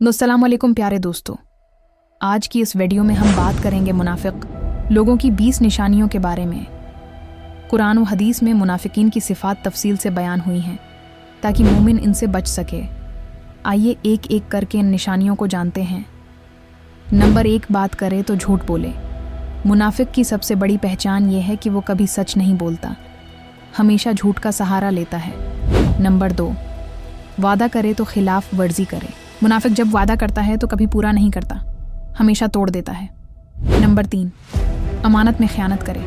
अस्सलामुअलैकुम प्यारे दोस्तों, आज की इस वीडियो में हम बात करेंगे मुनाफिक लोगों की 20 निशानियों के बारे में। कुरान व हदीस में मुनाफिकीन की सिफ़ात तफसील से बयान हुई हैं ताकि मोमिन इनसे बच सके। आइए एक एक करके इन निशानियों को जानते हैं। नंबर 1, बात करें तो झूठ बोले। मुनाफिक की सबसे बड़ी पहचान ये है कि वो कभी सच नहीं बोलता, हमेशा झूठ का सहारा लेता है। नंबर 2, वादा करे तो खिलाफ वर्जी करे। मुनाफिक जब वादा करता है तो कभी पूरा नहीं करता, हमेशा तोड़ देता है। नंबर 3, अमानत में ख़यानत करे।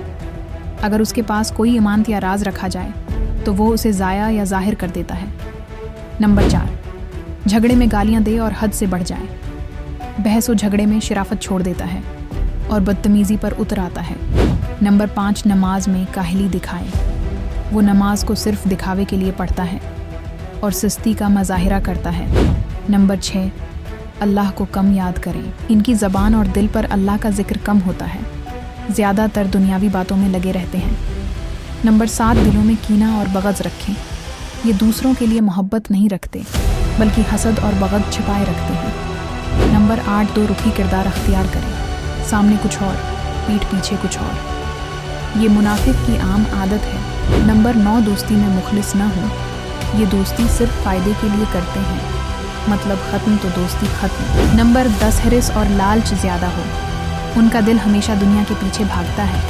अगर उसके पास कोई अमानत या राज रखा जाए तो वो उसे ज़ाया या ज़ाहिर कर देता है। नंबर 4, झगड़े में गालियां दे और हद से बढ़ जाए। बहस व झगड़े में शराफत छोड़ देता है और बदतमीज़ी पर उतर आता है। नंबर 5, नमाज में काहली दिखाए। वो नमाज को सिर्फ दिखावे के लिए पढ़ता है और सुस्ती का मज़ाहिरा करता है। नंबर 6, अल्लाह को कम याद करें। इनकी ज़बान और दिल पर अल्लाह का जिक्र कम होता है, ज़्यादातर दुनियावी बातों में लगे रहते हैं। नंबर 7, दिलों में कीना और बग़ज़ रखें। ये दूसरों के लिए मोहब्बत नहीं रखते बल्कि हसद और बग़ज़ छिपाए रखते हैं। नंबर 8, दो रुखी किरदार अख्तियार करें, सामने कुछ और, पीठ पीछे कुछ और। ये मुनाफिक की आम आदत है। नंबर 9, दोस्ती में मुखलिस न हो। ये दोस्ती सिर्फ फ़ायदे के लिए करते हैं, मतलब ख़त्म तो दोस्ती ख़त्म। नंबर 10, हिरिस और लालच ज़्यादा हो। उनका दिल हमेशा दुनिया के पीछे भागता है,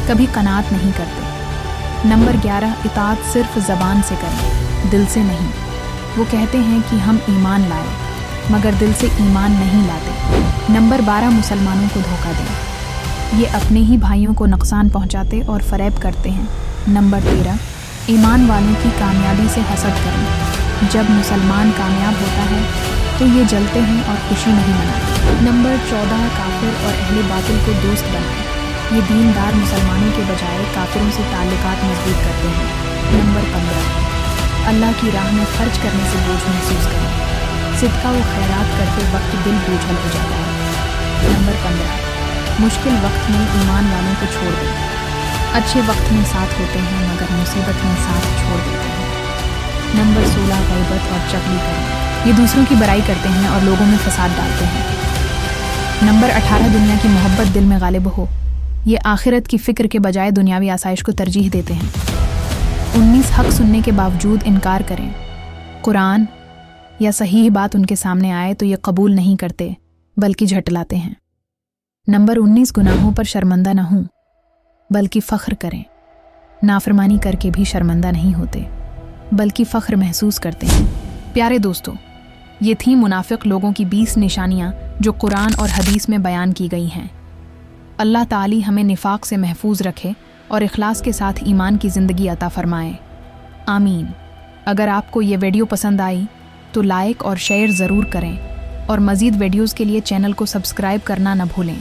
कभी कनात नहीं करते। नंबर 11, इताअत सिर्फ ज़बान से करें, दिल से नहीं। वो कहते हैं कि हम ईमान लाए, मगर दिल से ईमान नहीं लाते। नंबर 12, मुसलमानों को धोखा दें। ये अपने ही भाइयों को नुकसान पहुंचाते और फ़रेब करते हैं। नंबर 13, ईमान वालों की कामयाबी से हसद करें। जब मुसलमान कामयाब होता है तो ये जलते हैं और खुशी नहीं मनाते। नंबर 14, काफिर और अहले बातिल को दोस्त बनाएं। ये दीनदार मुसलमानों के बजाय काफिरों से ताल्लुकात मजबूत करते हैं। नंबर 15, अल्लाह की राह में खर्च करने से बोझ महसूस करें। सिदका व खैरात करते वक्त दिल बोझल हो जाता है। नंबर 15, मुश्किल वक्त में ईमान वालों को छोड़ दें। अच्छे वक्त में साथ होते हैं मगर मुसीबत में साथ छोड़ देते हैं। नंबर 16, गीबत और चगली करें। ये दूसरों की बुराई करते हैं और लोगों में फसाद डालते हैं। नंबर 18, दुनिया की मोहब्बत दिल में गालिब हो। ये आखिरत की फ़िक्र के बजाय दुनियावी आसाइश को तरजीह देते हैं। 19, हक सुनने के बावजूद इनकार करें। कुरान या सही बात उनके सामने आए तो ये कबूल नहीं करते बल्कि झटलाते हैं। नंबर 19, गुनाहों पर शर्मिंदा न हों बल्कि फ़ख्र करें। नाफरमानी करके भी शर्मिंदा नहीं होते बल्कि फ़ख्र महसूस करते हैं। प्यारे दोस्तों, ये थी मुनाफिक लोगों की 20 निशानियाँ जो कुरान और हदीस में बयान की गई हैं। अल्लाह ताली हमें निफाक से महफूज रखे और इखलास के साथ ईमान की ज़िंदगी अता फ़रमाए। आमीन। अगर आपको ये वीडियो पसंद आई तो लाइक और शेयर ज़रूर करें और मज़ीद वीडियोज़ के लिए चैनल को सब्सक्राइब करना न भूलें।